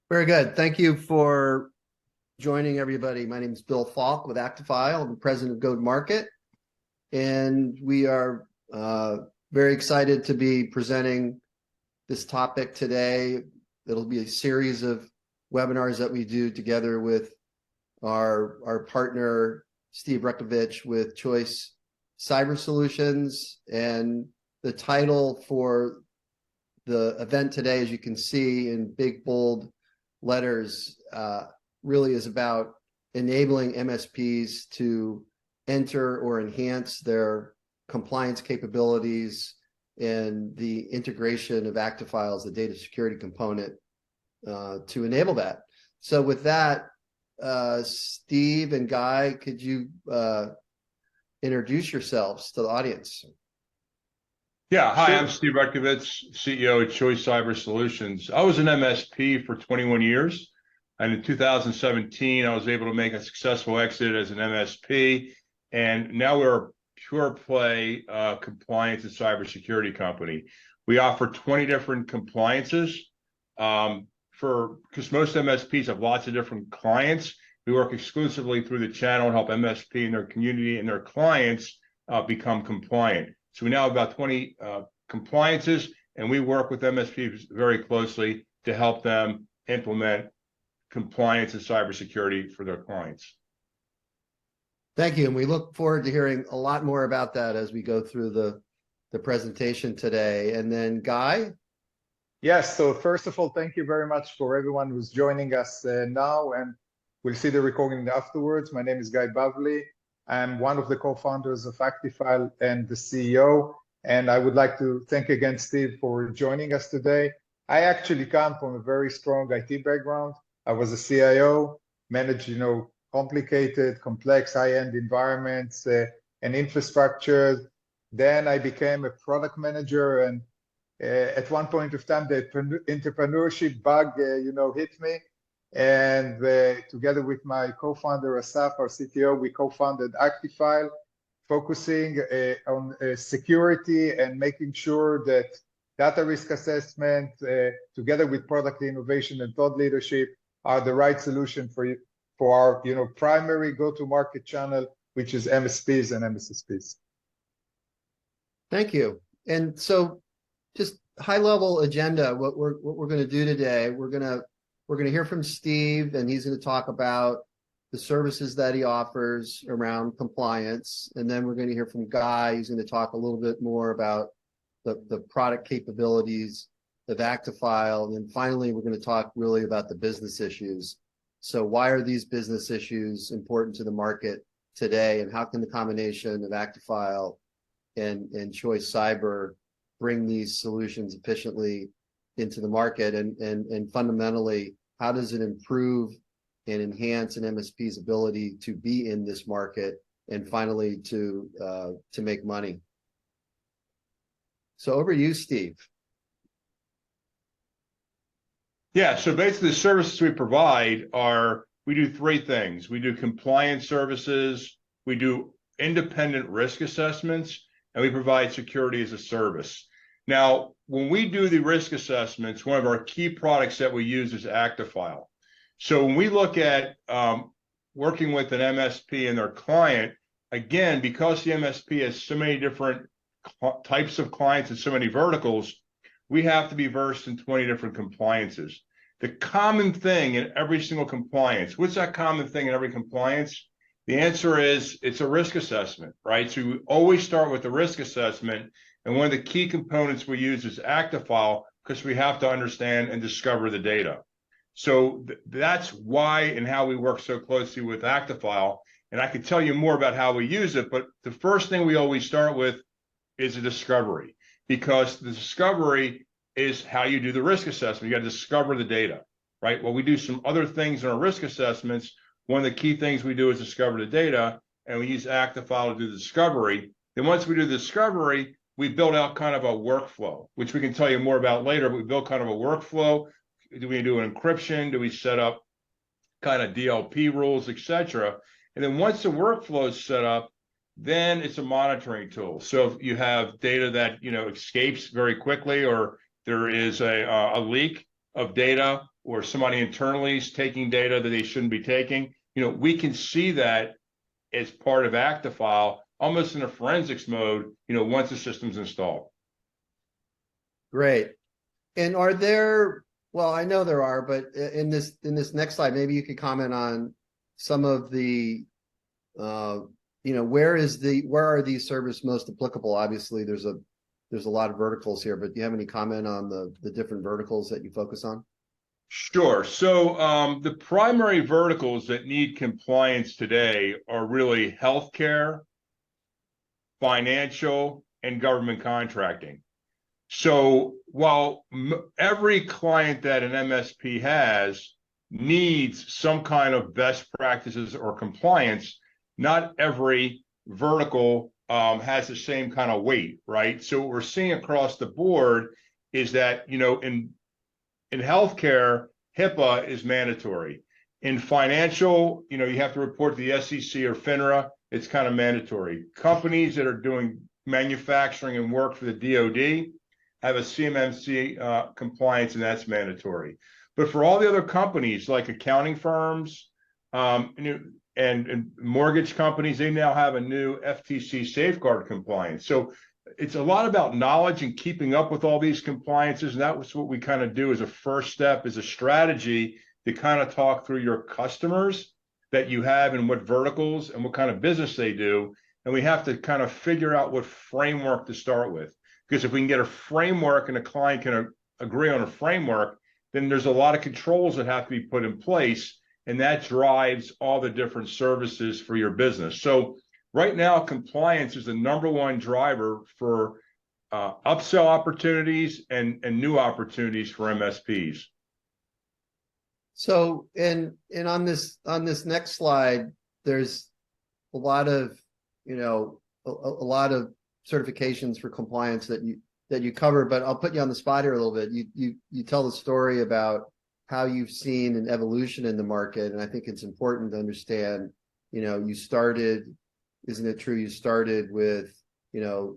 Very good. Thank you for joining everybody. My name is Bill Falk with Actifile. I'm the president of Go-to-Market, and we are very excited to be presenting this topic today. It'll be a series of webinars that we do together with our partner, Steve Rutkovitz with Choice Cyber Solutions. And the title for the event today, as you can see in big, bold letters, really is about enabling MSPs to enter or enhance their compliance capabilities and the integration of Actifile as the data security component to enable that. So with that, Steve and Guy, could you introduce yourselves to the audience? Yeah, hi, I'm Steve Rutkovitz, CEO of Choice Cyber Solutions. I was an MSP for 21 years, and in 2017, I was able to make a successful exit as an MSP, and now we're a pure play compliance and cybersecurity company. We offer 20 different compliances because most MSPs have lots of different clients. We work exclusively through the channel and help MSP and their community and their clients become compliant. So we now have about 20 compliances, and we work with MSPs very closely to help them implement compliance and cybersecurity for their clients. Thank you, and we look forward to hearing a lot more about that as we go through the presentation today. And then Guy? Yes, so first of all, thank you very much for everyone who's joining us now, and we'll see the recording afterwards. My name is Guy Bavly. I'm one of the co-founders of Actifile and the CEO, and I would like to thank again Steve for joining us today. I actually come from a very strong IT background. I was a CIO, managed, complicated, complex, high-end environments and infrastructure. Then I became a product manager, and at one point of time, the entrepreneurship bug, hit me. And together with my co-founder, Asaf, our CTO, we co-founded Actifile, focusing on security and making sure that data risk assessment, together with product innovation and thought leadership, are the right solution for our primary go-to-market channel, which is MSPs and MSSPs. Thank you. And so just high-level agenda, what we're going to do today, we're going to hear from Steve, and he's going to talk about the services that he offers around compliance. And then we're going to hear from Guy. He's going to talk a little bit more about the product capabilities of Actifile. And then finally, we're going to talk really about the business issues. So why are these business issues important to the market today? And how can the combination of Actifile and Choice Cyber bring these solutions efficiently into the market, and fundamentally, how does it improve and enhance an MSP's ability to be in this market, and finally to make money? So over to you, Steve. Yeah, so basically the services we provide we do three things. We do compliance services, we do independent risk assessments, and we provide security as a service. Now, when we do the risk assessments, one of our key products that we use is Actifile. So when we look at working with an MSP and their client, again, because the MSP has so many different types of clients and so many verticals, we have to be versed in 20 different compliances. The common thing in every single compliance, what's that common thing in every compliance? The answer is it's a risk assessment, right? So we always start with the risk assessment. And one of the key components we use is Actifile, because we have to understand and discover the data. So that's why and how we work so closely with Actifile. And I could tell you more about how we use it, but the first thing we always start with is a discovery, because the discovery is how you do the risk assessment. You got to discover the data, right? Well, we do some other things in our risk assessments. One of the key things we do is discover the data, and we use Actifile to do the discovery. Then once we do the discovery, we build out kind of a workflow, which we can tell you more about later, but we build kind of a workflow. Do we do an encryption? Do we set up kind of DLP rules, et cetera? And then once the workflow is set up, then it's a monitoring tool. So if you have data that escapes very quickly, or there is a leak, of data, or somebody internally is taking data that they shouldn't be taking, we can see that as part of Actifile, almost in a forensics mode, once the system's installed. Great. And are there, well, I know there are, but in this next slide, maybe you could comment on some of the, where are these services most applicable? Obviously, there's a lot of verticals here, but do you have any comment on the different verticals that you focus on? Sure. So the primary verticals that need compliance today are really healthcare, financial, and government contracting. So while every client that an MSP has needs some kind of best practices or compliance, not every vertical has the same kind of weight, right? So what we're seeing across the board is that, in healthcare, HIPAA is mandatory. In financial, you have to report to the SEC or FINRA. It's kind of mandatory. Companies that are doing manufacturing and work for the DoD have a CMMC compliance, and that's mandatory. But for all the other companies, like accounting firms and mortgage companies, they now have a new FTC safeguard compliance. So it's a lot about knowledge and keeping up with all these compliances. And that was what we kind of do as a first step, as a strategy to kind of talk through your customers that you have and what verticals and what kind of business they do. And we have to kind of figure out what framework to start with. Because if we can get a framework and a client can agree on a framework, then there's a lot of controls that have to be put in place. And that drives all the different services for your business. So right now, compliance is the #1 driver for upsell opportunities and new opportunities for MSPs. So, and on this next slide, there's a lot of, a lot of certifications for compliance that you cover, but I'll put you on the spot here a little bit. You tell the story about how you've seen an evolution in the market, and I think it's important to understand, you started, isn't it true, you started with,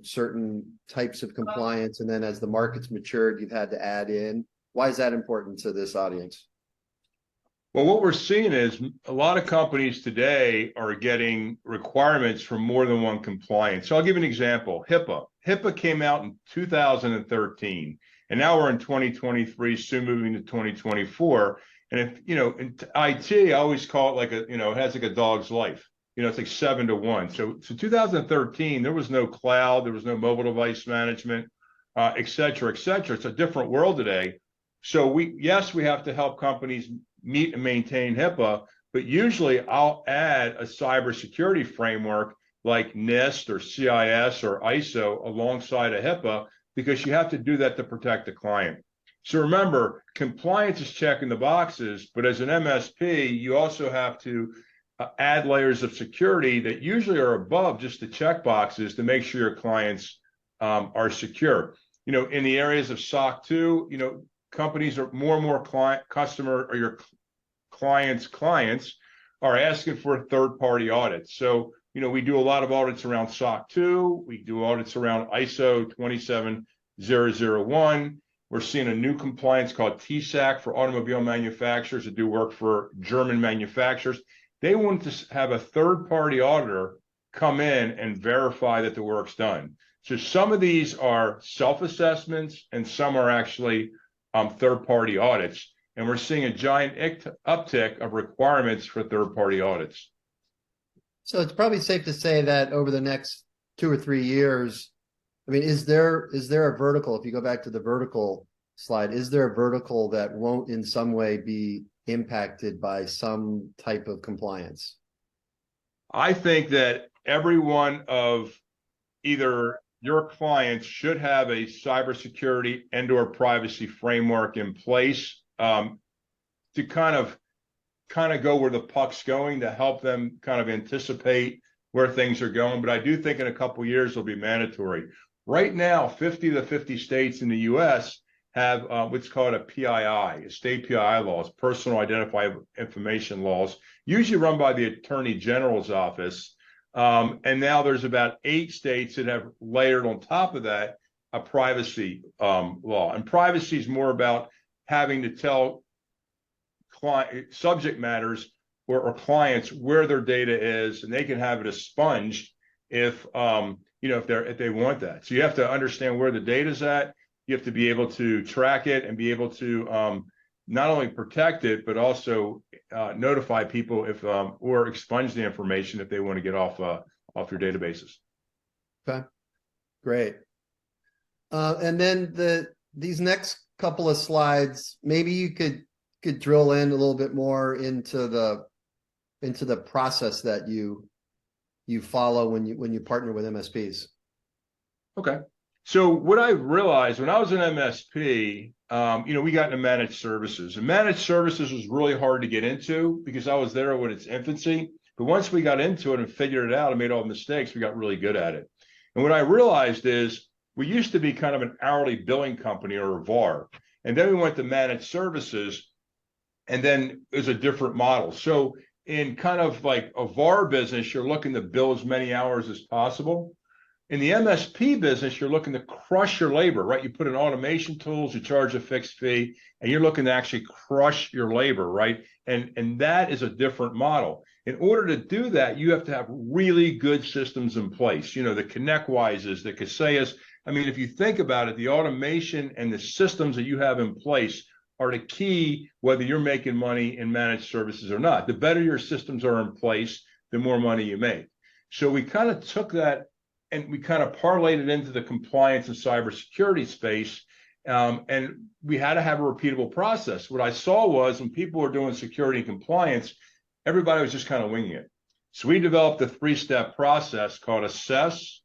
certain types of compliance, and then as the market's matured, you've had to add in. Why is that important to this audience? Well, what we're seeing is a lot of companies today are getting requirements for more than one compliance. So I'll give you an example. HIPAA. HIPAA came out in 2013, and now we're in 2023, soon moving to 2024. And if, in IT, I always call it like it has like a dog's life. It's like 7 to 1. So 2013, there was no cloud, there was no mobile device management, et cetera, et cetera. It's a different world today. So we have to help companies meet and maintain HIPAA, but usually I'll add a cybersecurity framework like NIST or CIS or ISO alongside a HIPAA, because you have to do that to protect the client. So remember, compliance is checking the boxes, but as an MSP, you also have to add layers of security that usually are above just the check boxes to make sure your clients are secure. In the areas of SOC 2, companies are more and more customer or your clients are asking for third-party audits. So, we do a lot of audits around SOC 2. We do audits around ISO 27001. We're seeing a new compliance called TSAC for automobile manufacturers that do work for German manufacturers. They want to have a third-party auditor come in and verify that the work's done. So some of these are self-assessments and some are actually third-party audits. And we're seeing a giant uptick of requirements for third-party audits. So it's probably safe to say that over the next 2 or 3 years, I mean, is there a vertical, if you go back to the vertical slide, is there a vertical that won't in some way be impacted by some type of compliance? I think that every one of either your clients should have a cybersecurity and/or privacy framework in place to kind of go where the puck's going, to help them kind of anticipate where things are going. But I do think in a couple of years it'll be mandatory. Right now, 50 to 50 states in the U.S. have what's called a PII, state PII laws, personal identifiable information laws, usually run by the Attorney General's office. And now there's about 8 states that have layered on top of that a privacy law. And privacy is more about having to tell client subject matters or clients where their data is, and they can have it expunged if if they want that. So you have to understand where the data's at. You have to be able to track it and be able to not only protect it, but also notify people if or expunge the information if they want to get off your databases. Okay, great. And then these next couple of slides, maybe you could drill in a little bit more into the process that you follow when you partner with MSPs. Okay. So what I realized when I was an MSP, we got into managed services, and managed services was really hard to get into because I was there when its infancy. But once we got into it and figured it out and made all the mistakes, we got really good at it. And what I realized is we used to be kind of an hourly billing company or a VAR, and then we went to managed services, and then it was a different model. So in kind of like a VAR business, you're looking to bill as many hours as possible. In the MSP business, you're looking to crush your labor, right? You put in automation tools, you charge a fixed fee, and you're looking to actually crush your labor, right? And that is a different model. In order to do that, you have to have really good systems in place. The ConnectWises, the Kaseya's. I mean, if you think about it, the automation and the systems that you have in place are the key, whether you're making money in managed services or not. The better your systems are in place, the more money you make. So we kind of took that and we kind of parlayed it into the compliance and cybersecurity space. And we had to have a repeatable process. What I saw was when people were doing security and compliance, everybody was just kind of winging it. So we developed a 3-step process called assess,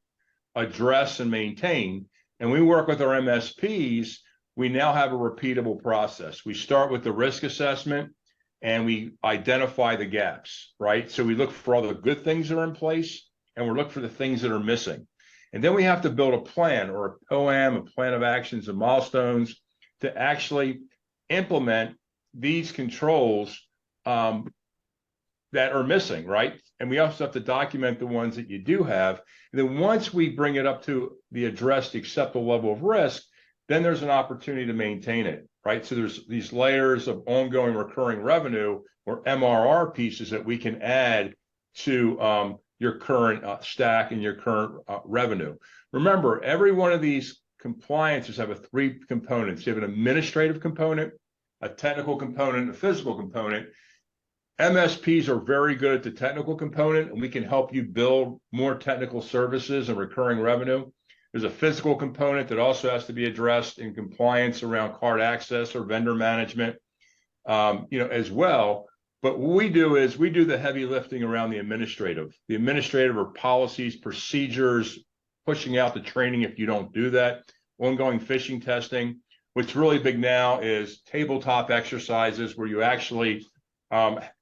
address, and maintain. And we work with our MSPs. We now have a repeatable process. We start with the risk assessment and we identify the gaps, right? So we look for all the good things that are in place and we're looking for the things that are missing. And then we have to build a plan or a POAM, a plan of actions and milestones to actually implement these controls that are missing, right? And we also have to document the ones that you do have. And then once we bring it up to the addressed acceptable level of risk, then there's an opportunity to maintain it, right? So there's these layers of ongoing recurring revenue or MRR pieces that we can add to your current stack and your current revenue. Remember, every one of these compliances have 3 components. You have an administrative component, a technical component, and a physical component. MSPs are very good at the technical component, and we can help you build more technical services and recurring revenue. There's a physical component that also has to be addressed in compliance around card access or vendor management, as well. But what we do is we do the heavy lifting around the administrative. The administrative are policies, procedures, pushing out the training if you don't do that, ongoing phishing testing. What's really big now is tabletop exercises where you actually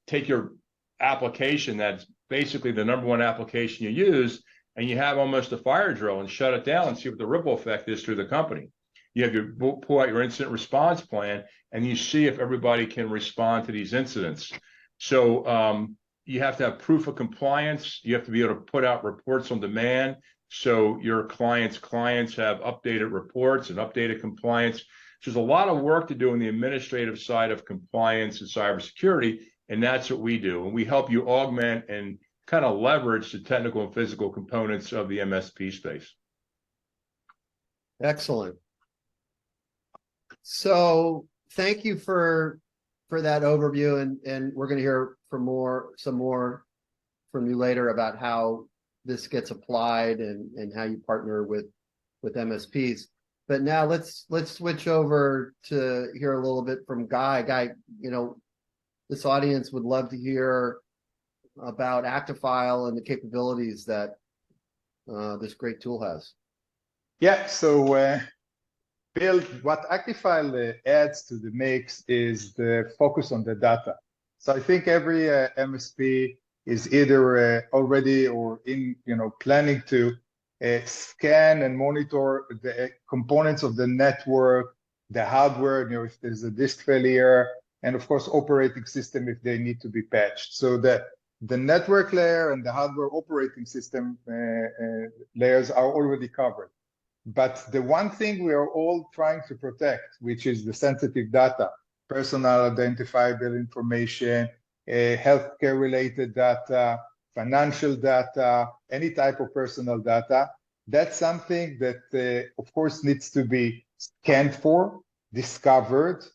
take your application that's basically the #1 application you use, and you have almost a fire drill and shut it down and see what the ripple effect is through the company. You have pull out your incident response plan and you see if everybody can respond to these incidents. So you have to have proof of compliance. You have to be able to put out reports on demand. So your clients' have updated reports and updated compliance. So there's a lot of work to do on the administrative side of compliance and cybersecurity. And that's what we do. And we help you augment and kind of leverage the technical and physical components of the MSP space. Excellent. So thank you for that overview, and we're going to hear some more from you later about how this gets applied and how you partner with MSPs. But now let's switch over to hear a little bit from Guy. Guy, this audience would love to hear about Actifile and the capabilities that this great tool has. Yeah, so Bill, what Actifile adds to the mix is the focus on the data. So I think every MSP is either already or in planning to scan and monitor the components of the network, the hardware, if there's a disk failure, and of course operating system if they need to be patched. So the network layer and the hardware operating system layers are already covered. But the one thing we are all trying to protect, which is the sensitive data, personal identifiable information, healthcare related data, financial data, any type of personal data, that's something that, of course, needs to be scanned for, discovered,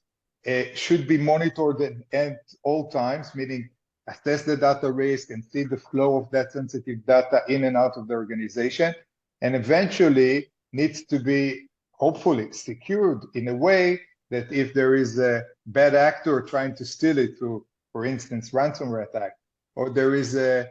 should be monitored at all times, meaning assess the data risk and see the flow of that sensitive data in and out of the organization, and eventually needs to be hopefully secured in a way that if there is a bad actor trying to steal it through, for instance, ransomware attack, or there is a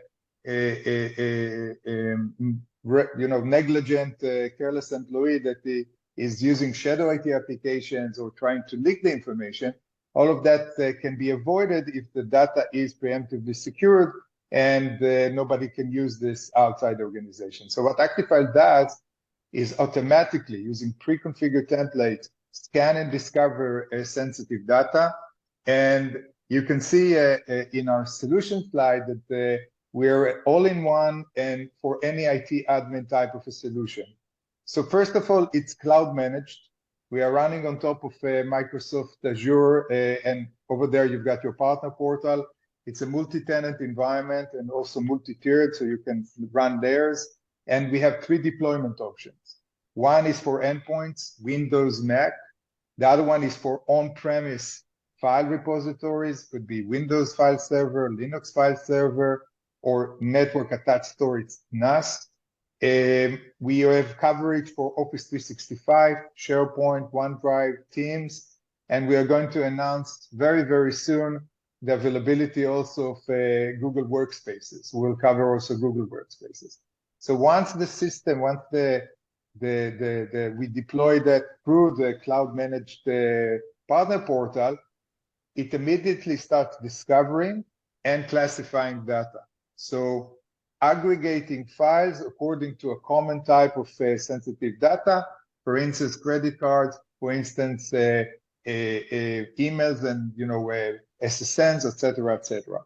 negligent, careless employee that is using shadow IT applications or trying to leak the information, all of that can be avoided if the data is preemptively secured and nobody can use this outside the organization. So what Actifile does is automatically, using pre-configured templates, scan and discover sensitive data. And you can see in our solution slide that we're all-in-one and for any IT admin type of a solution. So first of all, it's cloud managed. We are running on top of Microsoft Azure, and over there you've got your partner portal. It's a multi-tenant environment and also multi-tiered, so you can run theirs. And we have 3 deployment options. One is for endpoints, Windows, Mac. The other one is for on-premise file repositories, could be Windows file server, Linux file server, or network attached storage, NAS. We have coverage for Office 365, SharePoint, OneDrive, Teams, and we are going to announce very, very soon the availability also of Google Workspaces. We'll cover also Google Workspaces. So once the system, once we deploy that through the cloud managed partner portal, it immediately starts discovering and classifying data. So aggregating files according to a common type of sensitive data, for instance, credit cards, for instance, emails and SSNs, etc., etc.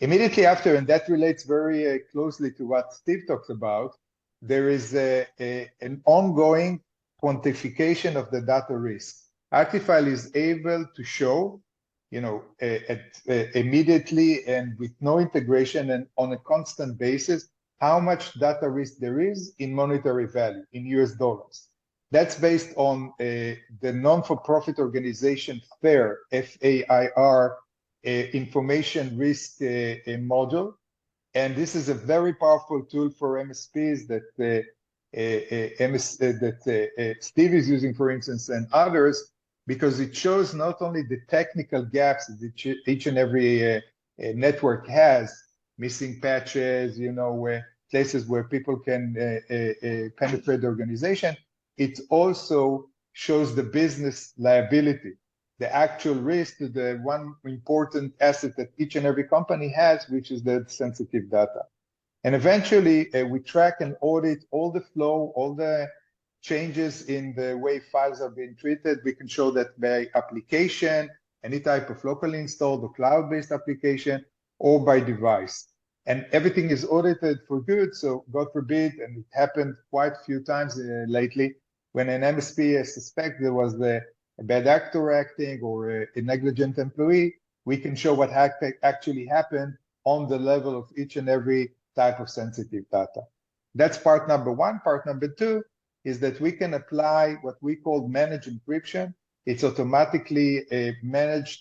Immediately after, and that relates very closely to what Steve talks about, there is an ongoing quantification of the data risk. Actifile is able to show, immediately and with no integration and on a constant basis, how much data risk there is in monetary value, in US dollars. That's based on the non-for-profit organization FAIR, F-A-I-R, information risk model. And this is a very powerful tool for MSPs that Steve is using, for instance, and others, because it shows not only the technical gaps that each and every network has, missing patches, places where people can penetrate the organization, it also shows the business liability, the actual risk to the one important asset that each and every company has, which is the sensitive data. And eventually, we track and audit all the flow, all the changes in the way files are being treated. We can show that by application, any type of locally installed or cloud-based application, or by device. And everything is audited for good, so God forbid, and it happened quite a few times lately, when an MSP suspects there was a bad actor acting or a negligent employee, we can show what actually happened on the level of each and every type of sensitive data. That's part number one. Part number two is that we can apply what we call managed encryption. It's automatically managed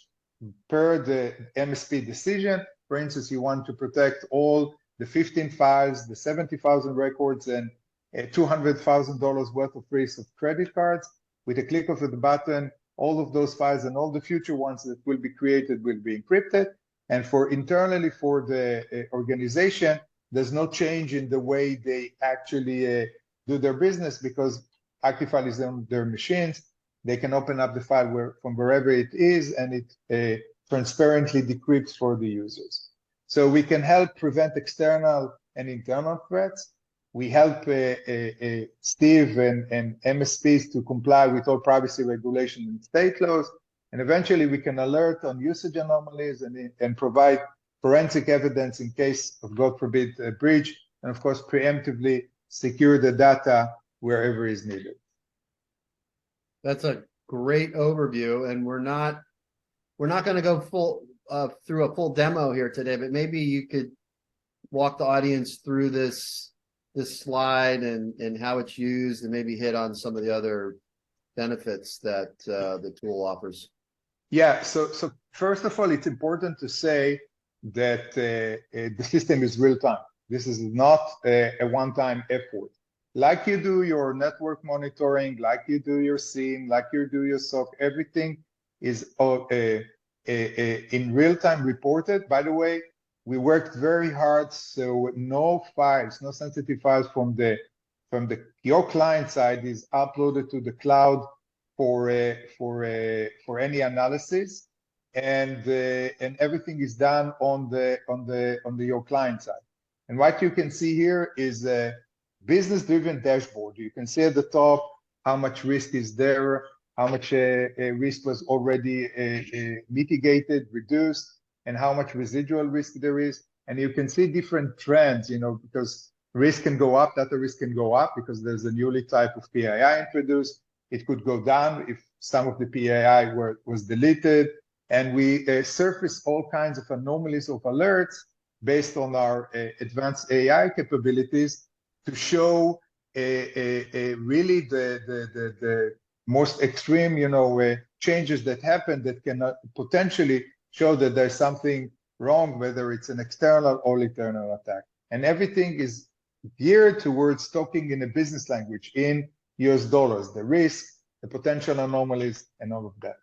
per the MSP decision. For instance, you want to protect all the 15 files, the 70,000 records, and $200,000 worth of risk of credit cards. With a click of the button, all of those files and all the future ones that will be created will be encrypted. And for internally for the organization, there's no change in the way they actually do their business, because Actifile is on their machines. They can open up the file from wherever it is, and it transparently decrypts for the users. So we can help prevent external and internal threats. We help Steve and MSPs to comply with all privacy regulation and state laws. And eventually we can alert on usage anomalies and provide forensic evidence in case of, God forbid, a breach. And of course, preemptively secure the data wherever is needed. That's a great overview, and we're not going to go full through a full demo here today, but maybe you could walk the audience through this slide and how it's used, and maybe hit on some of the other benefits that the tool offers. Yeah, so first of all, it's important to say that the system is real time. This is not a one-time effort. Like you do your network monitoring, like you do your SIEM, like you do your SOC, everything is in real time reported. By the way, we worked very hard, so no files, no sensitive files from your client side is uploaded to the cloud for any analysis, and everything is done on your client side. And what you can see here is a business-driven dashboard. You can see at the top how much risk is there, how much risk was already mitigated, reduced, and how much residual risk there is. And you can see different trends, because risk can go up, data risk can go up because there's a newly type of PII introduced. It could go down if some of the PII was deleted. And we surface all kinds of anomalies of alerts based on our advanced AI capabilities to show really the most extreme, changes that happen that can potentially show that there's something wrong, whether it's an external or internal attack. And everything is geared towards talking in a business language in US dollars, the risk, the potential anomalies, and all of that.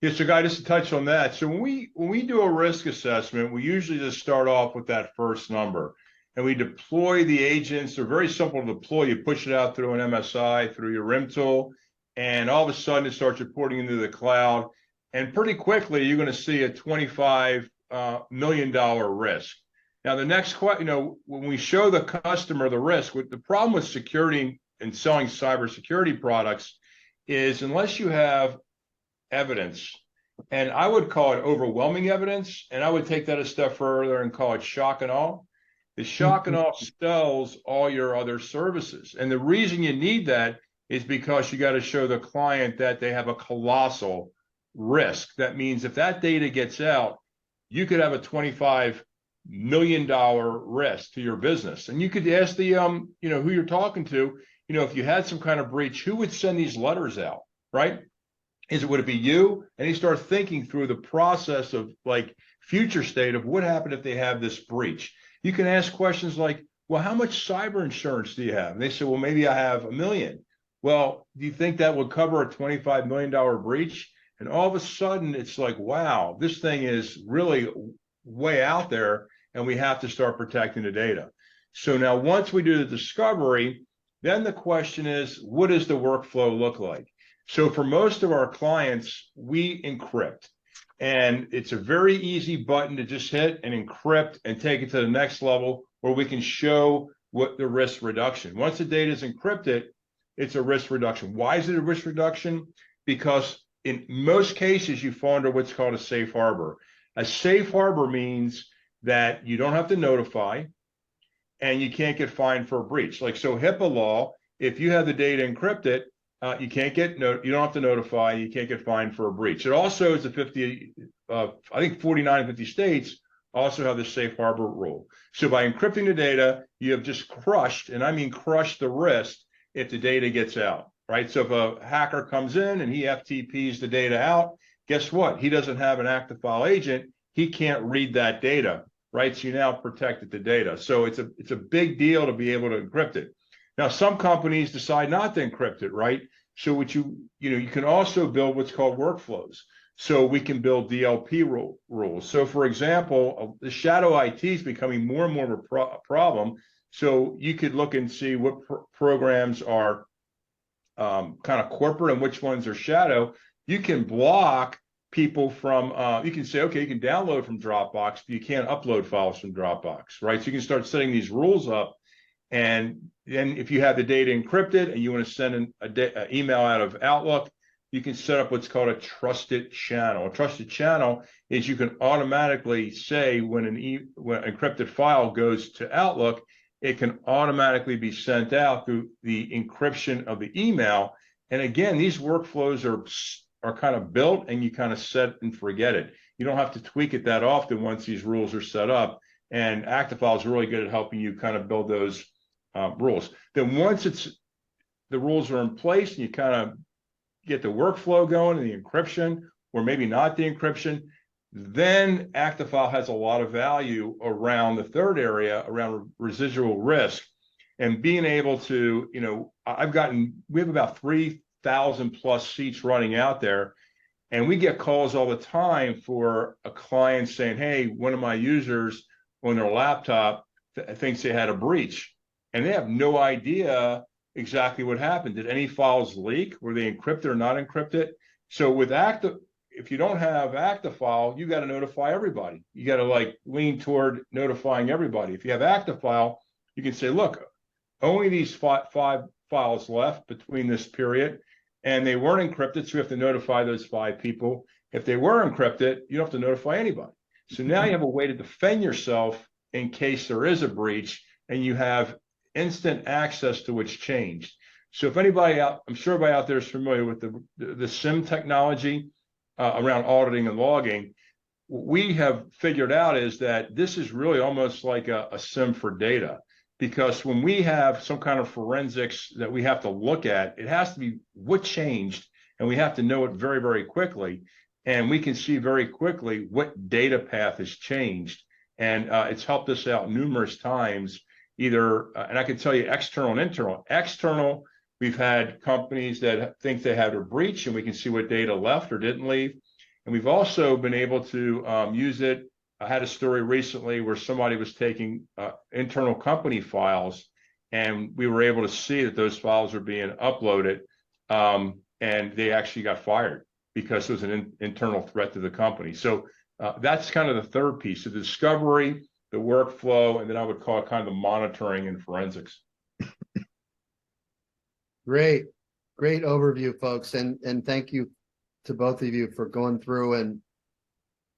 Yeah, so Guy, just to touch on that. So when we do a risk assessment, we usually just start off with that first number, and we deploy the agents. They're very simple to deploy. You push it out through an MSI, through your RIM tool, and all of a sudden it starts reporting into the cloud. And pretty quickly, you're going to see a $25 million risk. Now, the next question, when we show the customer the risk, the problem with security and selling cybersecurity products is unless you have evidence, and I would call it overwhelming evidence, and I would take that a step further and call it shock and awe. The shock and awe sells all your other services. And the reason you need that is because you got to show the client that they have a colossal risk. That means if that data gets out, you could have a $25 million risk to your business. And you could ask the, who you're talking to, if you had some kind of breach, who would send these letters out, right? Would it be you? And you start thinking through the process of like future state of what happened if they have this breach. You can ask questions like, well, how much cyber insurance do you have? And they say, well, maybe I have $1 million. Well, do you think that would cover a $25 million breach? And all of a sudden it's like, wow, this thing is really way out there, and we have to start protecting the data. So now once we do the discovery, then the question is, what does the workflow look like? So for most of our clients, we encrypt, and it's a very easy button to just hit and encrypt and take it to the next level where we can show what the risk reduction. Once the data is encrypted, it's a risk reduction. Why is it a risk reduction? Because in most cases, you fall under what's called a safe harbor. A safe harbor means that you don't have to notify and you can't get fined for a breach. Like, so HIPAA law, if you have the data encrypted, you can't get, you don't have to notify, you can't get fined for a breach. It also is I think 49 of 50 states also have the safe harbor rule. So by encrypting the data, you have just crushed, and I mean crushed, the risk if the data gets out, right? So if a hacker comes in and he FTPs the data out, guess what? He doesn't have an Actifile agent. He can't read that data, right? So you now protected the data. So it's a big deal to be able to encrypt it. Now, some companies decide not to encrypt it, right? So what you can also build what's called workflows. So we can build DLP rules. So for example, the shadow IT is becoming more and more of a problem. So you could look and see what programs are kind of corporate and which ones are shadow. You can block people from, you can say, okay, you can download from Dropbox, but you can't upload files from Dropbox, right? So you can start setting these rules up. And then if you have the data encrypted and you want to send an email out of Outlook, you can set up what's called a trusted channel. A trusted channel is you can automatically say when an encrypted file goes to Outlook, it can automatically be sent out through the encryption of the email. And again, these workflows are kind of built, and you kind of set and forget it. You don't have to tweak it that often once these rules are set up. And Actifile is really good at helping you kind of build those rules. Then once the rules are in place and you kind of get the workflow going and the encryption, or maybe not the encryption, then Actifile has a lot of value around the third area, around residual risk, and being able to, we have about 3,000 plus seats running out there, and we get calls all the time for a client saying, hey, one of my users on their laptop thinks they had a breach, and they have no idea exactly what happened. Did any files leak? Were they encrypted or not encrypted? So with if you don't have Actifile, you got to notify everybody. You got to lean toward notifying everybody. If you have Actifile, you can say, look, only these five files left between this period, and they weren't encrypted, so you have to notify those 5 people. If they were encrypted, you don't have to notify anybody. So now you have a way to defend yourself in case there is a breach, and you have instant access to what's changed. So if anybody I'm sure everybody out there is familiar with the SIM technology around auditing and logging. What we have figured out is that this is really almost like a SIM for data, because when we have some kind of forensics that we have to look at, it has to be what changed, and we have to know it very, very quickly. And we can see very quickly what data path has changed. And it's helped us out numerous times, either, and I can tell you external and internal. External, we've had companies that think they had a breach, and we can see what data left or didn't leave. And we've also been able to use it. I had a story recently where somebody was taking internal company files, and we were able to see that those files were being uploaded, and they actually got fired because it was an internal threat to the company. So that's kind of the third piece, the discovery, the workflow, and then I would call it kind of the monitoring and forensics. Great overview, folks, and thank you to both of you for going through and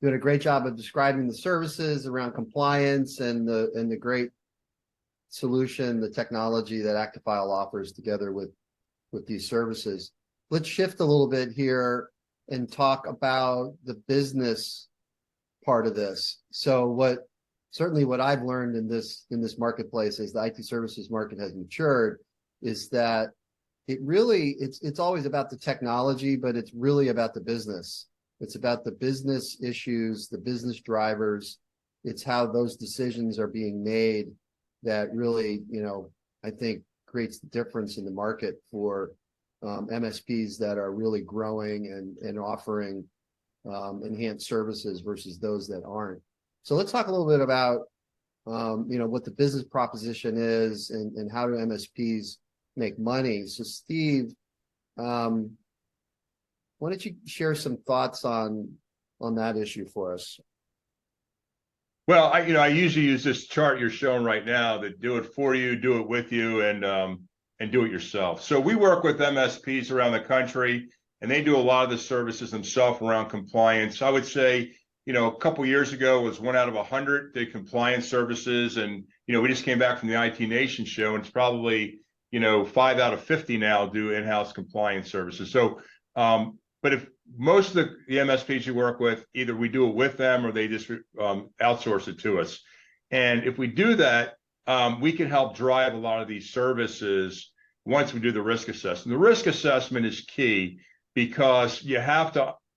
doing a great job of describing the services around compliance and the great solution, the technology that Actifile offers together with these services. Let's shift a little bit here and talk about the business part of this. So what I've learned in this marketplace as the IT services market has matured is that it's always about the technology, but it's really about the business. It's about the business issues, the business drivers. It's how those decisions are being made that really, I think creates the difference in the market for MSPs that are really growing and offering enhanced services versus those that aren't. So let's talk a little bit about, what the business proposition is and how do MSPs make money. So Steve, why don't you share some thoughts on that issue for us? Well, I usually use this chart you're showing right now that do it for you, do it with you, and do it yourself. So we work with MSPs around the country, and they do a lot of the services themselves around compliance. I would say, a couple of years ago, it was 1 out of 100 did compliance services, and we just came back from the IT Nation show, and it's probably 5 out of 50 now do in-house compliance services. So, but if most of the MSPs you work with, either we do it with them or they just outsource it to us. And if we do that, we can help drive a lot of these services once we do the risk assessment. The risk assessment is key because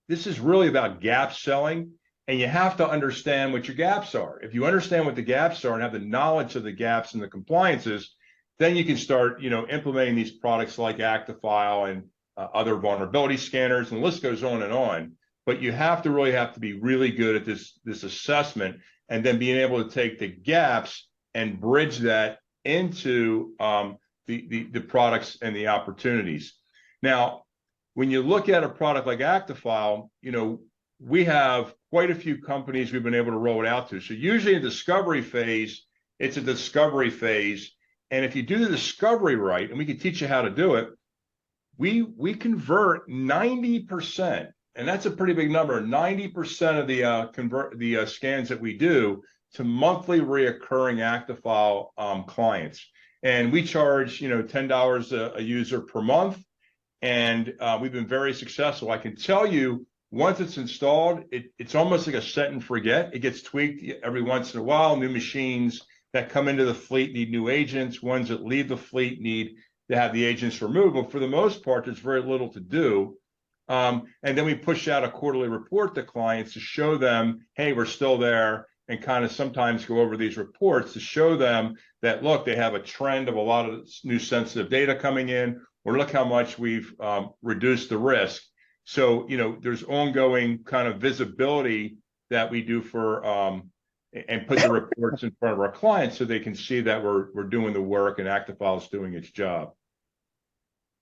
this is really about gap selling, and you have to understand what your gaps are. If you understand what the gaps are and have the knowledge of the gaps and the compliances, then you can start, implementing these products like Actifile and other vulnerability scanners, and the list goes on and on. But you have to be really good at this assessment, and then being able to take the gaps and bridge that into the products and the opportunities. Now, when you look at a product like Actifile, we have quite a few companies we've been able to roll it out to. So usually in the discovery phase, it's a discovery phase. And if you do the discovery right, and we can teach you how to do it, we convert 90% and that's a pretty big number, 90% of the scans that we do to monthly reoccurring Actifile clients. And we charge, $10 a user per month. And we've been very successful. I can tell you, once it's installed, it's almost like a set and forget. It gets tweaked every once in a while. New machines that come into the fleet need new agents. Ones that leave the fleet need to have the agents removed. But for the most part, there's very little to do. And then we push out a quarterly report to clients to show them, hey, we're still there, and kind of sometimes go over these reports to show them that, look, they have a trend of a lot of new sensitive data coming in, or look how much we've reduced the risk. So, there's ongoing kind of visibility that we do for and put the reports in front of our clients so they can see that we're doing the work and Actifile is doing its job.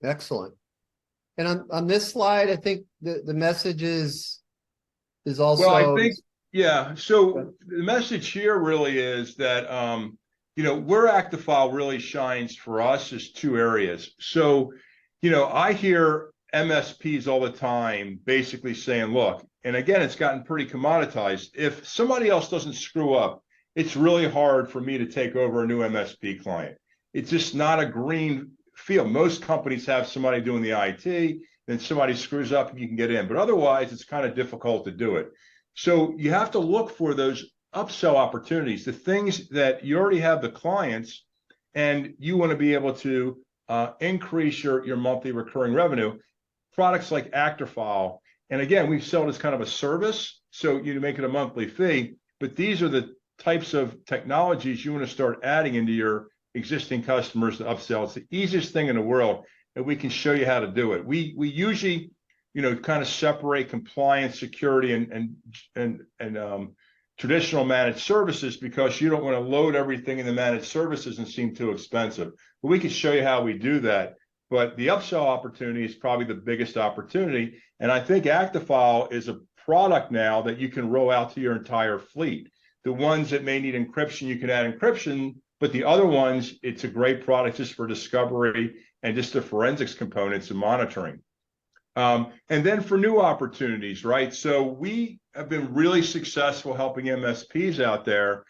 Excellent. And on this slide, I think the message is also. Well, I think, yeah. So the message here really is that, where Actifile really shines for us is two areas. So, I hear MSPs all the time basically saying, look, and again, it's gotten pretty commoditized. If somebody else doesn't screw up, it's really hard for me to take over a new MSP client. It's just not a green field. Most companies have somebody doing the IT, then somebody screws up and you can get in. But otherwise, it's kind of difficult to do it. So you have to look for those upsell opportunities, the things that you already have the clients, and you want to be able to increase your monthly recurring revenue. Products like Actifile, and again, we sell it as kind of a service, so you make it a monthly fee, but these are the types of technologies you want to start adding into your existing customers to upsell. It's the easiest thing in the world, and we can show you how to do it. We usually, kind of separate compliance, security, and traditional managed services, because you don't want to load everything in the managed services and seem too expensive. But we can show you how we do that. But the upsell opportunity is probably the biggest opportunity. And I think Actifile is a product now that you can roll out to your entire fleet. The ones that may need encryption, you can add encryption, but the other ones, it's a great product just for discovery and just the forensics components and monitoring. And then for new opportunities, right? So we have been really successful helping MSPs out there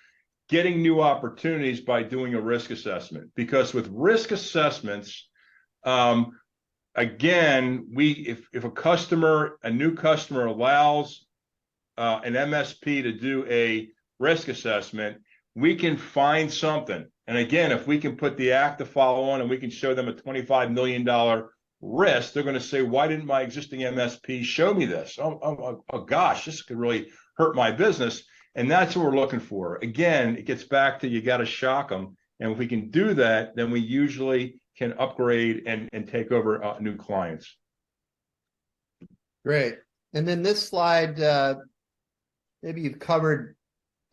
getting new opportunities by doing a risk assessment. Because with risk assessments, again, if a new customer allows an MSP to do a risk assessment, we can find something. And again, if we can put the Actifile on and we can show them a $25 million risk, they're going to say, why didn't my existing MSP show me this? Oh gosh, this could really hurt my business. And that's what we're looking for. Again, it gets back to, you got to shock them. And if we can do that, then we usually can upgrade and take over new clients. Great. And then this slide, maybe you've covered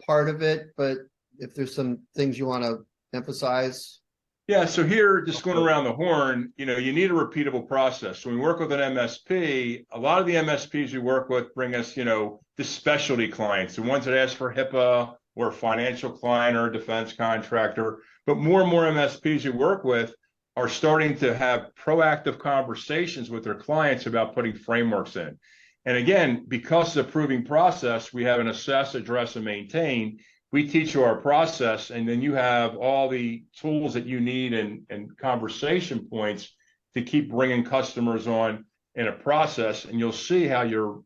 part of it, but if there's some things you want to emphasize. Yeah, so here, just going around the horn, you need a repeatable process. So when we work with an MSP, a lot of the MSPs we work with bring us, the specialty clients, the ones that ask for HIPAA, or a financial client or a defense contractor. But more and more MSPs we work with are starting to have proactive conversations with their clients about putting frameworks in. And again, because it's a proving process, we have an assess, address, and maintain. We teach you our process, and then you have all the tools that you need and conversation points to keep bringing customers on in a process, and you'll see how your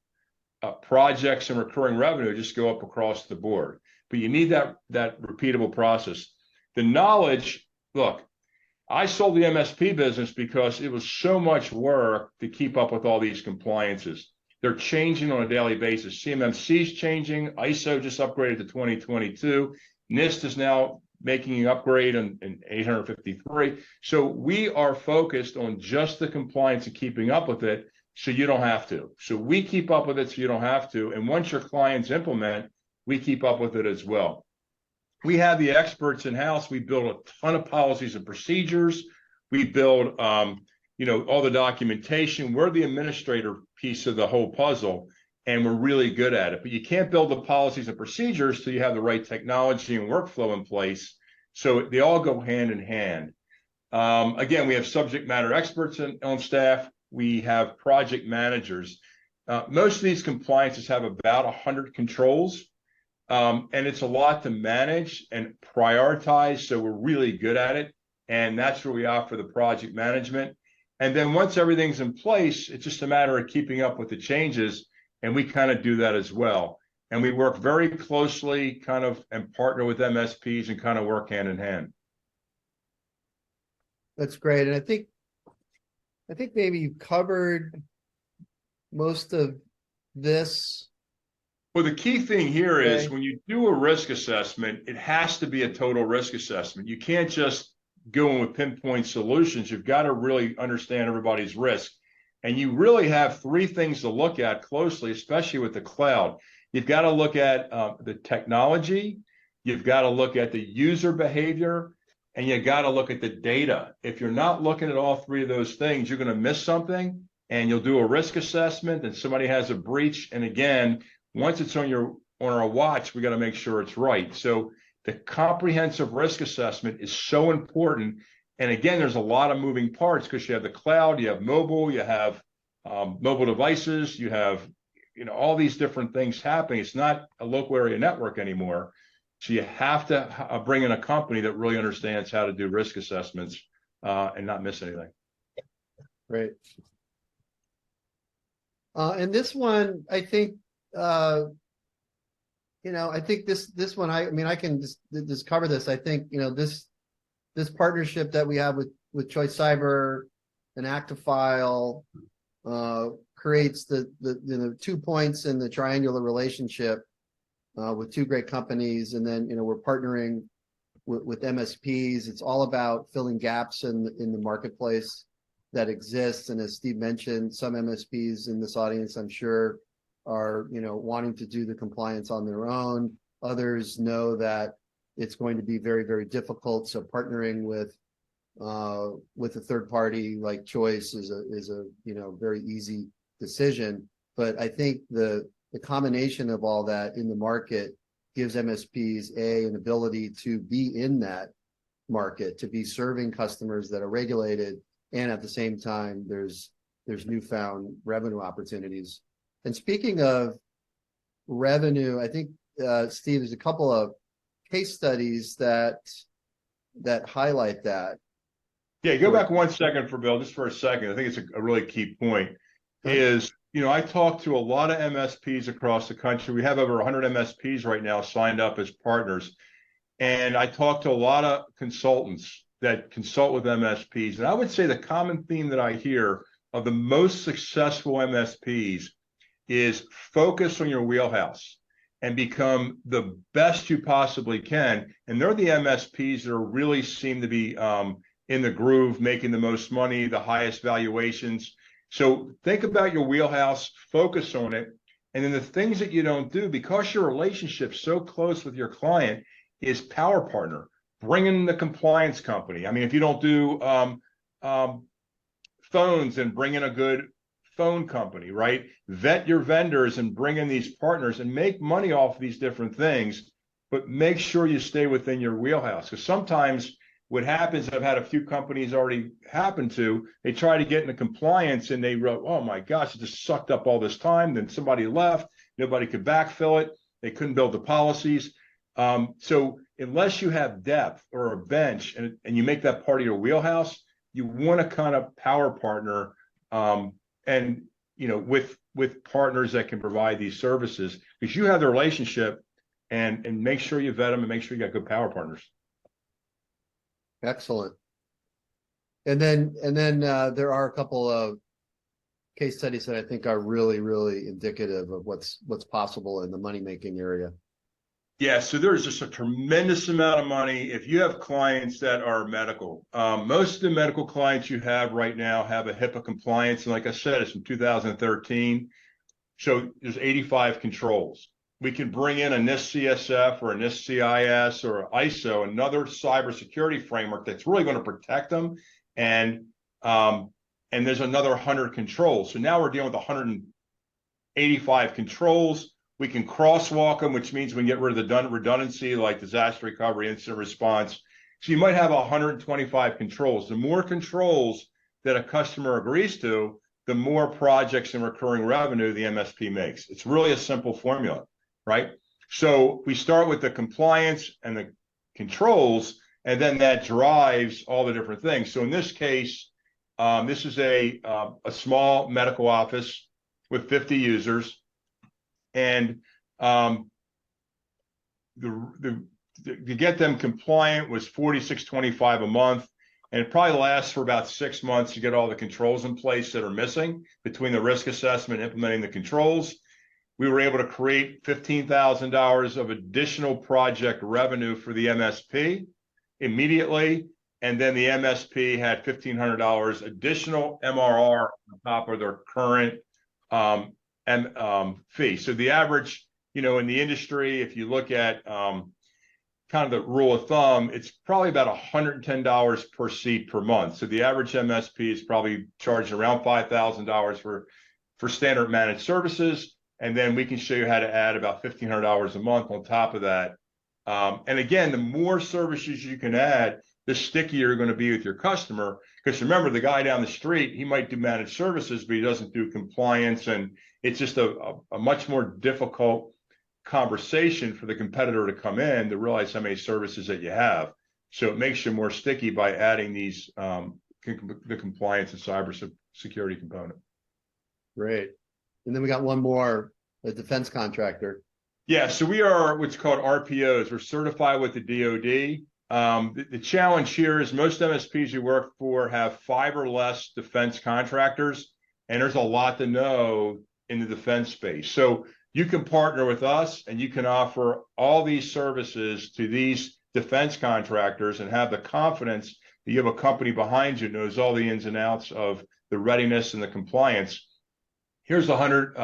projects and recurring revenue just go up across the board. But you need that repeatable process. The knowledge, look, I sold the MSP business because it was so much work to keep up with all these compliances. They're changing on a daily basis. CMMC is changing. ISO just upgraded to 2022. NIST is now making an upgrade in 853. So we are focused on just the compliance and keeping up with it, so you don't have to. So we keep up with it so you don't have to. And once your clients implement, we keep up with it as well. We have the experts in-house. We build a ton of policies and procedures. We build, all the documentation. We're the administrator piece of the whole puzzle, and we're really good at it. But you can't build the policies and procedures till you have the right technology and workflow in place. So they all go hand in hand. Again, we have subject matter experts on staff. We have project managers. Most of these compliances have about 100 controls, and it's a lot to manage and prioritize. So we're really good at it. And that's where we offer the project management. And then once everything's in place, it's just a matter of keeping up with the changes. And we kind of do that as well. And we work very closely kind of and partner with MSPs and kind of work hand in hand. That's great. And I think maybe you covered most of this. Well, the key thing here is Okay. when you do a risk assessment, it has to be a total risk assessment. You can't just go in with pinpoint solutions. You've got to really understand everybody's risk. And you really have three things to look at closely, especially with the cloud. You've got to look at the technology, you've got to look at the user behavior, and you got to look at the data. If you're not looking at all three of those things, you're going to miss something, and you'll do a risk assessment and somebody has a breach. And again, once it's on our watch, we got to make sure it's right. So the comprehensive risk assessment is so important. And again, there's a lot of moving parts because you have the cloud, you have mobile, you have mobile devices, you have all these different things happening. It's not a local area network anymore. So you have to bring in a company that really understands how to do risk assessments and not miss anything. Right. And this one, I think, I think this one, I can just cover this. I think, this partnership that we have with Choice Cyber and Actifile creates the 2 points in the triangular relationship with two great companies. And then, we're partnering with MSPs. It's all about filling gaps in the marketplace that exists. And as Steve mentioned, some MSPs in this audience, I'm sure, are wanting to do the compliance on their own. Others know that it's going to be very, very difficult. So partnering with a third party like Choice is a very easy decision. But I think the combination of all that in the market gives MSPs an ability to be in that market, to be serving customers that are regulated, and at the same time there's newfound revenue opportunities. And speaking of revenue, I think Steve, there's a couple of case studies that highlight that. Yeah, go back 1 second for Bill, just for a second. I think it's a really key point. Is I talk to a lot of MSPs across the country. We have over 100 MSPs right now signed up as partners. And I talk to a lot of consultants that consult with MSPs. And I would say the common theme that I hear of the most successful MSPs is focus on your wheelhouse and become the best you possibly can. And they're the MSPs that really seem to be in the groove, making the most money, the highest valuations. So think about your wheelhouse, focus on it. And then the things that you don't do, because your relationship's so close with your client, is power partner. Bring in the compliance company. I mean, if you don't do phones, then bring in a good phone company, right? Vet your vendors and bring in these partners and make money off of these different things, but make sure you stay within your wheelhouse. Because sometimes what happens, I've had a few companies already happen to, they try to get into compliance and they wrote, oh my gosh, it just sucked up all this time. Then somebody left, nobody could backfill it. They couldn't build the policies. So unless you have depth or a bench and you make that part of your wheelhouse, you want to kind of power partner and with partners that can provide these services, because you have the relationship, and make sure you vet them and make sure you got good power partners. Excellent. And then there are a couple of case studies that I think are really, really indicative of what's possible in the money-making area. Yeah, so there's just a tremendous amount of money. If you have clients that are medical, most of the medical clients you have right now have a HIPAA compliance. And like I said, it's from 2013. So there's 85 controls. We can bring in a NIST CSF or a NIST CIS or ISO, another cybersecurity framework that's really going to protect them. And there's another 100 controls. So now we're dealing with 185 controls. We can crosswalk them, which means we can get rid of the redundancy, like disaster recovery, incident response. So you might have 125 controls. The more controls that a customer agrees to, the more projects and recurring revenue the MSP makes. It's really a simple formula, right? So we start with the compliance and the controls, and then that drives all the different things. So in this case, this is a small medical office with 50 users, and to get them compliant was $46.25 a month. And it probably lasts for about 6 months to get all the controls in place that are missing between the risk assessment and implementing the controls. We were able to create $15,000 of additional project revenue for the MSP immediately. And then the MSP had $1,500 additional MRR on top of their current fee. So the average, in the industry, if you look at kind of the rule of thumb, it's probably about $110 per seat per month. So the average MSP is probably charging around $5,000 for standard managed services. And then we can show you how to add about $1,500 a month on top of that. And again, the more services you can add, the stickier you're going to be with your customer. Because remember, the guy down the street, he might do managed services, but he doesn't do compliance. And it's just a much more difficult conversation for the competitor to come in to realize how many services that you have. So it makes you more sticky by adding these the compliance and cybersecurity component. Great. And then we got one more, a defense contractor. Yeah, so we are what's called RPOs. We're certified with the DoD. The challenge here is most MSPs we work for have 5 or less defense contractors, and there's a lot to know in the defense space. So you can partner with us and you can offer all these services to these defense contractors and have the confidence that you have a company behind you that knows all the ins and outs of the readiness and the compliance. Here's a 100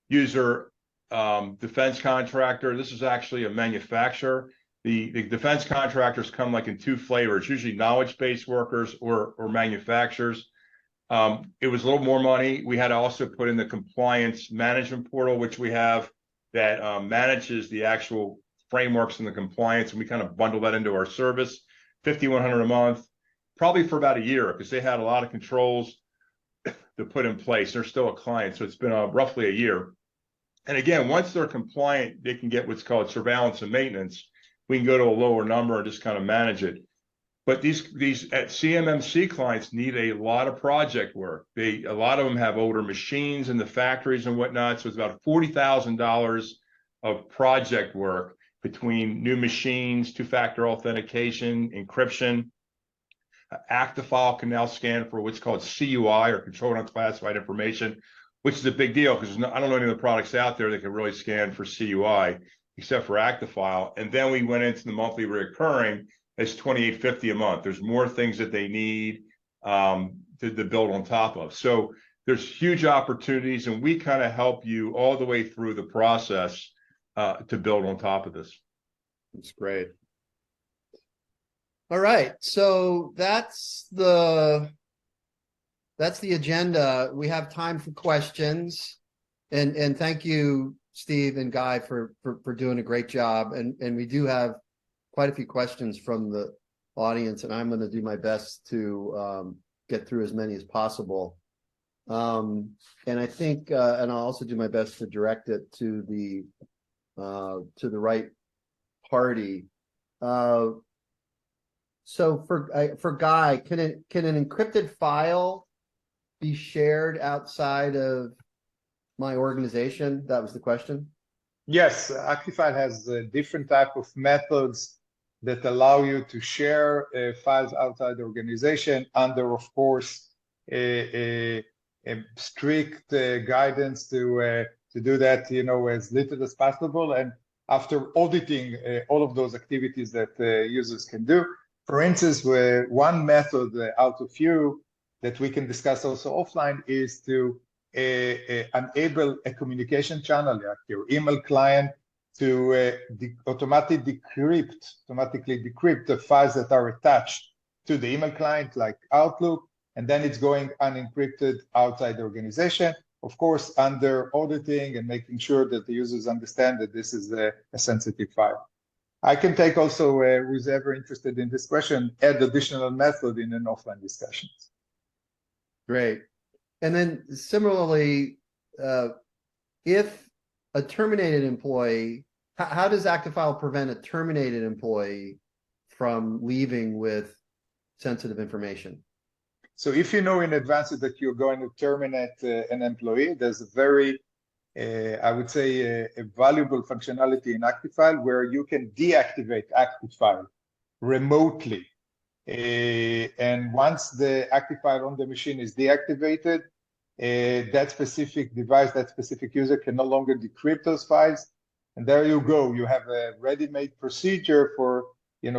user defense contractor. This is actually a manufacturer. The defense contractors come like in 2 flavors, usually knowledge-based workers or manufacturers. It was a little more money. We had to also put in the compliance management portal, which we have that manages the actual frameworks and the compliance. And we kind of bundle that into our service, $5,100 a month, probably for about a year, because they had a lot of controls to put in place. They're still a client. So it's been roughly a year. And again, once they're compliant, they can get what's called surveillance and maintenance. We can go to a lower number and just kind of manage it. But these at CMMC clients need a lot of project work. A lot of them have older machines in the factories and whatnot. So it's about $40,000 of project work between new machines, 2-factor authentication, encryption. Actifile can now scan for what's called CUI, or controlled unclassified information, which is a big deal because I don't know any of the products out there that can really scan for CUI except for Actifile. And then we went into the monthly recurring. It's $28.50 a month. There's more things that they need to build on top of. So there's huge opportunities, and we kind of help you all the way through the process to build on top of this. That's great. All right, so that's the agenda. We have time for questions, and thank you, Steve and Guy, for doing a great job. And we do have quite a few questions from the audience, and I'm going to do my best to get through as many as possible. And I think, and I'll also do my best to direct it to the right party. So for Guy, can an encrypted file be shared outside of my organization? That was the question. Yes, Actifile has different type of methods that allow you to share files outside the organization under, of course, a strict guidance to do that, as little as possible. And after auditing all of those activities that users can do, for instance, one method out of few that we can discuss also offline is to enable a communication channel, like your email client, to automatically decrypt the files that are attached to the email client, like Outlook, and then it's going unencrypted outside the organization, of course, under auditing and making sure that the users understand that this is a sensitive file. I can take also, who's ever interested in this question, add additional method in an offline discussions. Great. And then similarly, if a terminated employee, how does Actifile prevent a terminated employee from leaving with sensitive information? So if you know in advance that you're going to terminate an employee, there's a very, I would say, a valuable functionality in Actifile where you can deactivate Actifile remotely. And once the Actifile on the machine is deactivated, that specific device, that specific user can no longer decrypt those files. And there you go. You have a ready-made procedure for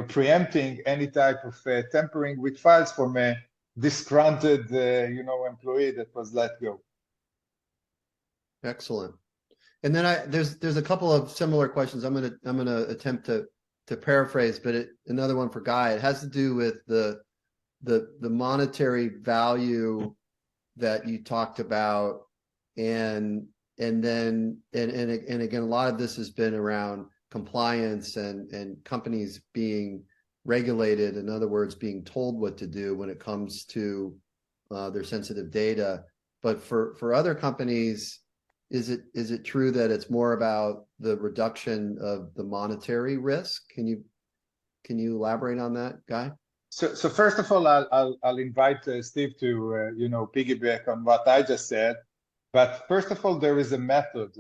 preempting any type of tampering with files from a disgruntled employee that was let go. Excellent. And then there's a couple of similar questions. I'm gonna attempt to paraphrase, but another one for Guy. It has to do with the monetary value that you talked about, and again, a lot of this has been around compliance and companies being regulated. In other words, being told what to do when it comes to their sensitive data. But for other companies, is it true that it's more about the reduction of the monetary risk? Can you elaborate on that, Guy? So first of all, I'll invite Steve to piggyback on what I just said. But first of all, there is a method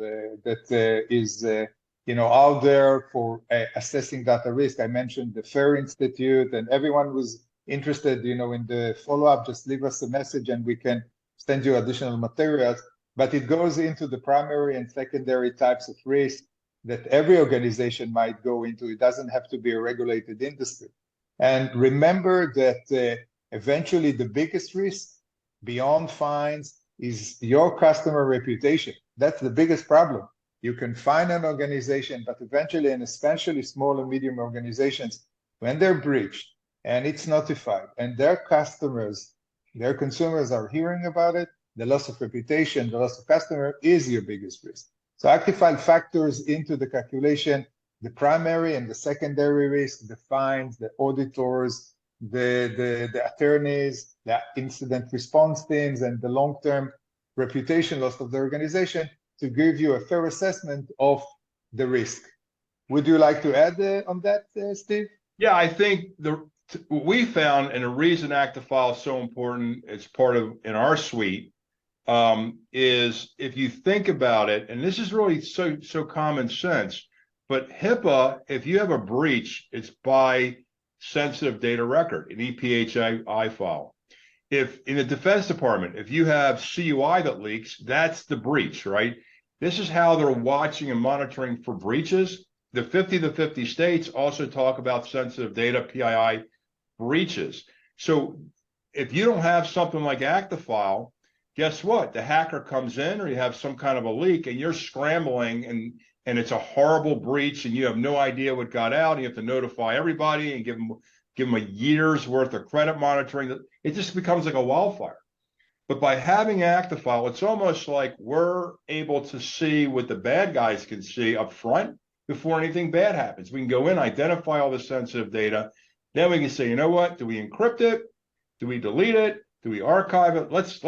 that is out there for assessing data risk. I mentioned the FAIR Institute, and everyone who's interested in the follow-up, just leave us a message and we can send you additional materials. But it goes into the primary and secondary types of risk that every organization might go into. It doesn't have to be a regulated industry. And remember that eventually the biggest risk beyond fines is your customer reputation. That's the biggest problem. You can fine an organization, but eventually, and especially small and medium organizations, when they're breached and it's notified and their customers, their consumers are hearing about it, the loss of reputation, the loss of customer is your biggest risk. So Actifile factors into the calculation the primary and the secondary risk, the fines, the auditors, the attorneys, the incident response teams, and the long-term reputation loss of the organization to give you a fair assessment of the risk. Would you like to add on that, Steve? Yeah, I think what we found, and the reason Actifile is so important, it's part of in our suite, is if you think about it, and this is really so common sense, but HIPAA, if you have a breach, it's by sensitive data record, an EPHI file. If in the Defense Department, if you have CUI that leaks, that's the breach, right? This is how they're watching and monitoring for breaches. The 50 to 50 states also talk about sensitive data, PII breaches. So if you don't have something like Actifile, guess what? The hacker comes in, or you have some kind of a leak, and you're scrambling, and it's a horrible breach, and you have no idea what got out, and you have to notify everybody and give them a year's worth of credit monitoring. It just becomes like a wildfire. But by having Actifile, it's almost like we're able to see what the bad guys can see up front before anything bad happens. We can go in, identify all the sensitive data. Then we can say, you know what? Do we encrypt it? Do we delete it? Do we archive it? Let's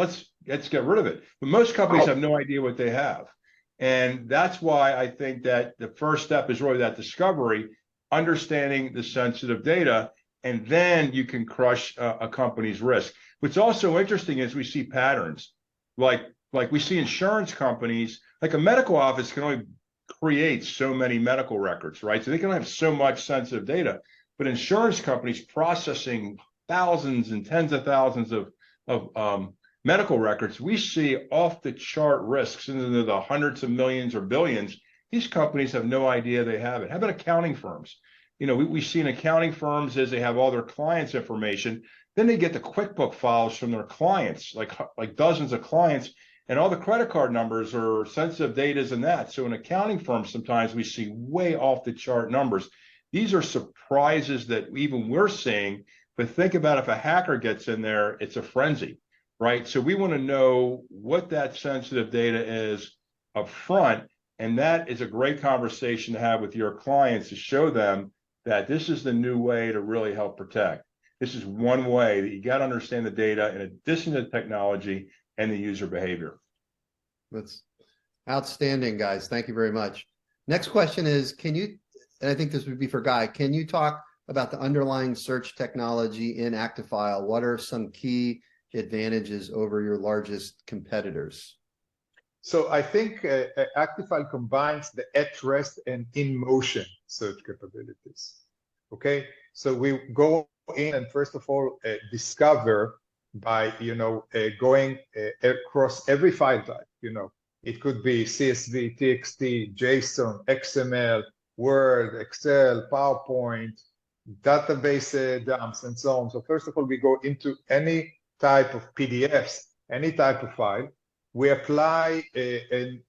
get rid of it. But most companies have no idea what they have. And that's why I think that the first step is really that discovery, understanding the sensitive data, and then you can crush a company's risk. What's also interesting is we see patterns, like we see insurance companies, like a medical office can only create so many medical records, right? So they can only have so much sensitive data, but insurance companies processing thousands and tens of thousands of medical records, we see off the chart risks into the hundreds of millions or billions. These companies have no idea they have it. How about accounting firms? We see in accounting firms as they have all their clients' information, then they get the QuickBook files from their clients, like dozens of clients, and all the credit card numbers or sensitive data is in that. So in accounting firms, sometimes we see way off the chart numbers. These are surprises that even we're seeing, but think about if a hacker gets in there, it's a frenzy, right? So we want to know what that sensitive data is up front, and that is a great conversation to have with your clients to show them that this is the new way to really help protect. This is one way that you got to understand the data in addition to technology, and the user behavior. That's outstanding, guys. Thank you very much. Next question is, can you, and I think this would be for Guy, can you talk about the underlying search technology in Actifile? What are some key advantages over your largest competitors? So I think Actifile combines the at rest and in motion search capabilities. Okay, so we go in and first of all discover by going across every file type. It could be CSV, TXT, JSON, XML, Word, Excel, PowerPoint, database dumps, and so on. So first of all, we go into any type of PDFs, any type of file. We apply an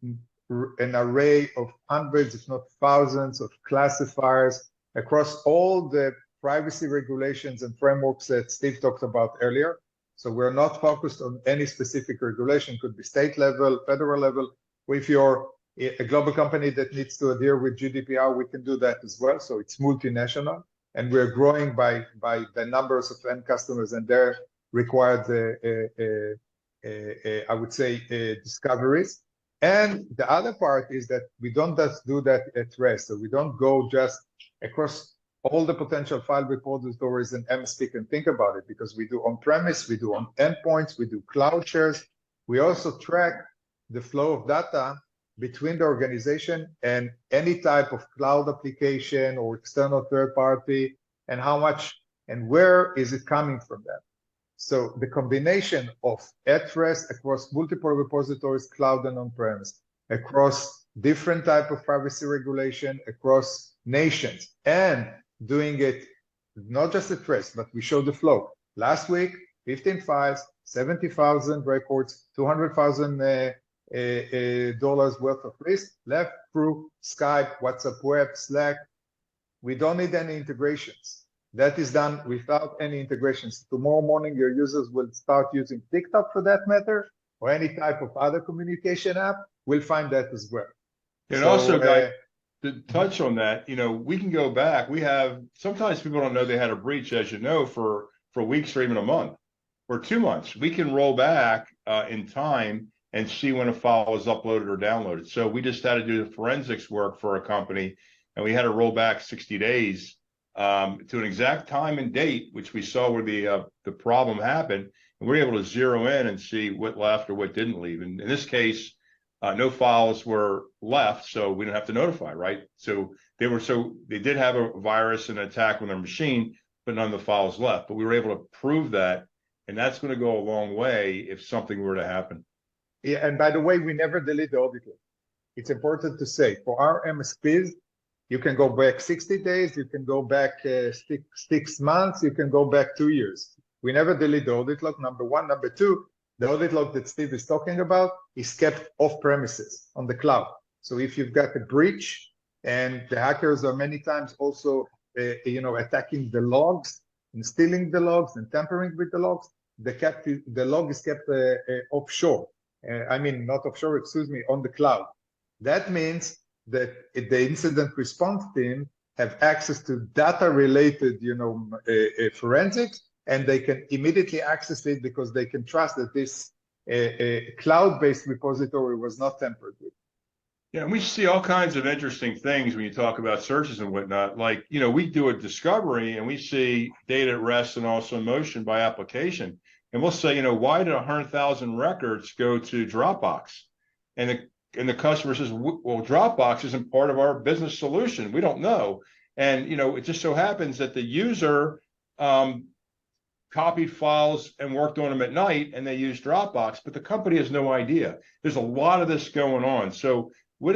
array of hundreds, if not thousands, of classifiers across all the privacy regulations and frameworks that Steve talked about earlier. So we're not focused on any specific regulation. It could be state level, federal level. If you're a global company that needs to adhere with GDPR, we can do that as well. So it's multinational, and we're growing by the numbers of end customers and their required, I would say, discoveries. And the other part is that we don't just do that at rest. So we don't go just across all the potential file repositories and MSP can think about it, because we do on-premise, we do on endpoints, we do cloud shares. We also track the flow of data between the organization and any type of cloud application or external third party, and how much and where is it coming from them. So the combination of at rest across multiple repositories, cloud and on-premise, across different type of privacy regulation, across nations, and doing it not just at rest, but we show the flow. Last week, 15 files, 70,000 records, $200,000 worth of risk left through Skype, WhatsApp Web, Slack. We don't need any integrations. That is done without any integrations. Tomorrow morning, your users will start using TikTok for that matter, or any type of other communication app. We'll find that as well. And also, Guy, to touch on that, we can go back. We have, sometimes people don't know they had a breach, as you know, for weeks or even a month or 2 months. We can roll back in time and see when a file was uploaded or downloaded. So we just had to do the forensics work for a company, and we had to roll back 60 days to an exact time and date, which we saw where the problem happened. And we were able to zero in and see what left or what didn't leave. And in this case, no files were left, so we didn't have to notify, right? So they did have a virus and an attack on their machine, but none of the files left. But we were able to prove that, and that's going to go a long way if something were to happen. Yeah, and by the way, we never delete the audit log. It's important to say, for our MSPs, you can go back 60 days, you can go back 6 months, you can go back 2 years. We never delete the audit log, number one. Number two, the audit log that Steve is talking about is kept off premises on the cloud. So if you've got a breach, and the hackers are many times also attacking the logs and stealing the logs and tampering with the logs, the log is kept offshore. Not offshore, excuse me, on the cloud. That means that the incident response team have access to data-related, forensics, and they can immediately access it because they can trust that this cloud-based repository was not tampered with. Yeah, and we see all kinds of interesting things when you talk about searches and whatnot. Like, we do a discovery and we see data at rest and also in motion by application. And we'll say, why did 100,000 records go to Dropbox? And the customer says, well, Dropbox isn't part of our business solution. We don't know. And, it just so happens that the user copied files and worked on them at night, and they used Dropbox, but the company has no idea. There's a lot of this going on. So what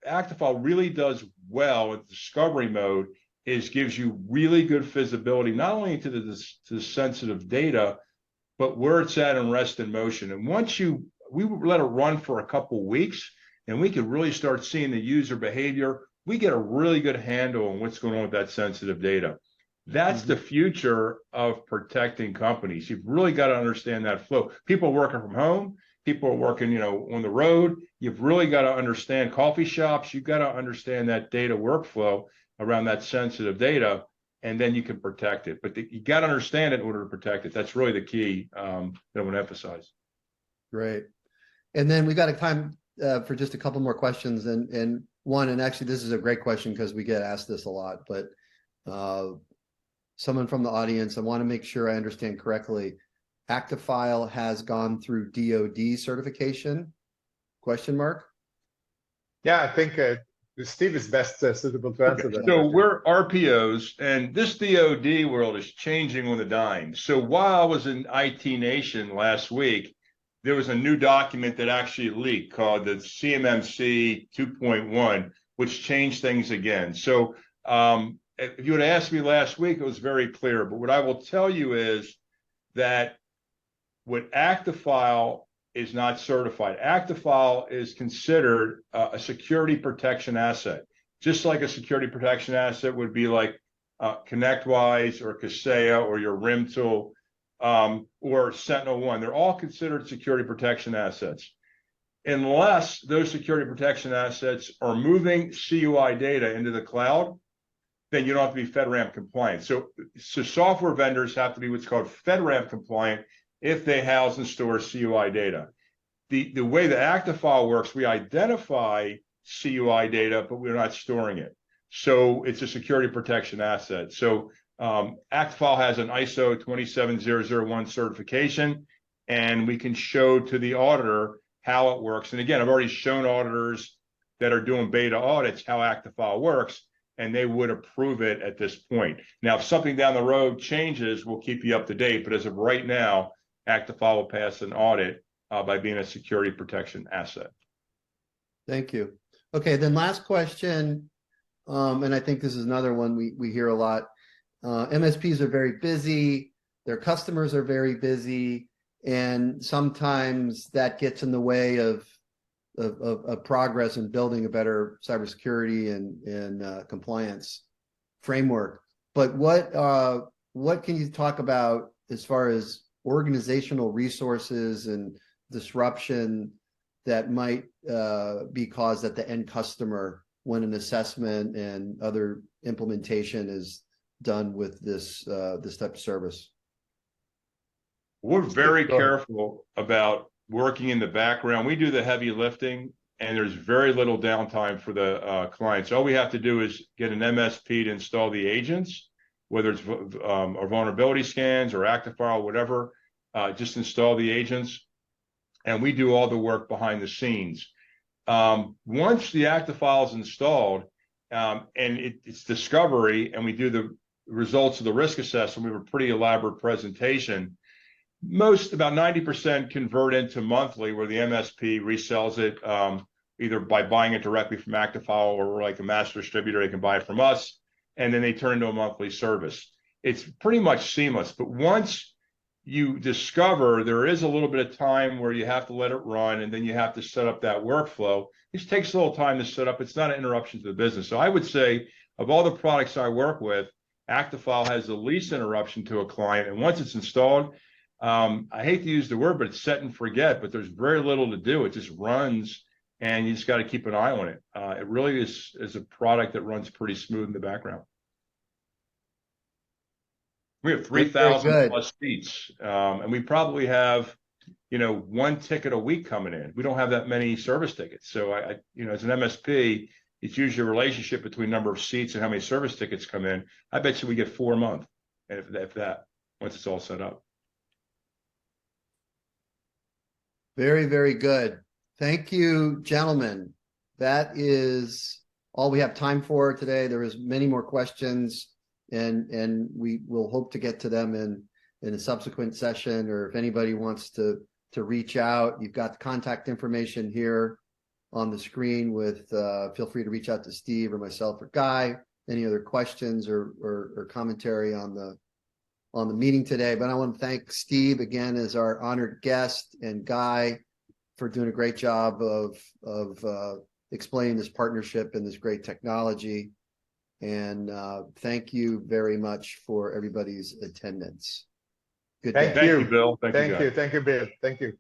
Actifile really does well with discovery mode is gives you really good visibility, not only into the sensitive data, but where it's at in rest and motion. And once we let it run for a couple of weeks, and we can really start seeing the user behavior, we get a really good handle on what's going on with that sensitive data. That's the future of protecting companies. You've really got to understand that flow. People are working from home. People are working, on the road. You've really got to understand coffee shops. You've got to understand that data workflow around that sensitive data, and then you can protect it. But you got to understand it in order to protect it. That's really the key that I want to emphasize. Great. And then we got a time for just a couple more questions. And one, and actually this is a great question because we get asked this a lot, but someone from the audience, I want to make sure I understand correctly. Actifile has gone through DoD certification? Question mark? Yeah, I think Steve is best suitable to answer that. So we're RPOs, and this DoD world is changing on the dime. So while I was in IT Nation last week, there was a new document that actually leaked called the CMMC 2.1, which changed things again. So if you would have asked me last week, it was very clear. But what I will tell you is that what Actifile is not certified. Actifile is considered a security protection asset, just like a security protection asset would be like ConnectWise or Kaseya or your RIM tool or SentinelOne. They're all considered security protection assets. Unless those security protection assets are moving CUI data into the cloud, then you don't have to be FedRAMP compliant. So software vendors have to be what's called FedRAMP compliant if they house and store CUI data. The way the Actifile works, we identify CUI data, but we're not storing it. So it's a security protection asset. So Actifile has an ISO 27001 certification, and we can show to the auditor how it works. And again, I've already shown auditors that are doing beta audits how Actifile works, and they would approve it at this point. Now, if something down the road changes, we'll keep you up to date. But as of right now, Actifile will pass an audit by being a security protection asset. Thank you. Okay, then last question, and I think this is another one we hear a lot. MSPs are very busy, their customers are very busy, and sometimes that gets in the way of progress in building a better cybersecurity and compliance framework. But what can you talk about as far as organizational resources and disruption that might be caused at the end customer when an assessment and other implementation is done with this type of service? We're very careful about working in the background. We do the heavy lifting, and there's very little downtime for the clients. All we have to do is get an MSP to install the agents, whether it's or vulnerability scans or Actifile, whatever, just install the agents, and we do all the work behind the scenes. Once the Actifile is installed and it's discovery, and we do the results of the risk assessment, we have a pretty elaborate presentation. About 90% convert into monthly, where the MSP resells it either by buying it directly from Actifile or like a master distributor, they can buy it from us, and then they turn into a monthly service. It's pretty much seamless. But once you discover, there is a little bit of time where you have to let it run, and then you have to set up that workflow. It takes a little time to set up. It's not an interruption to the business. So I would say, of all the products I work with, Actifile has the least interruption to a client. And once it's installed, I hate to use the word, but it's set and forget, but there's very little to do. It just runs, and you just got to keep an eye on it. It really is a product that runs pretty smooth in the background. We have 3,000 plus seats, and we probably have, one ticket a week coming in. We don't have that many service tickets. So as an MSP, it's usually a relationship between number of seats and how many service tickets come in. I bet you we get 4 a month, if that, once it's all set up. Very, very good. Thank you, gentlemen. That is all we have time for today. There is many more questions, and we will hope to get to them in a subsequent session, or if anybody wants to reach out, you've got the contact information here on the screen with, feel free to reach out to Steve or myself or Guy. Any other questions or commentary on the meeting today. But I want to thank Steve again as our honored guest, and Guy for doing a great job of explaining this partnership and this great technology. And thank you very much for everybody's attendance. Good day. Thank you, Bill. Thank you, Bill. Thank you.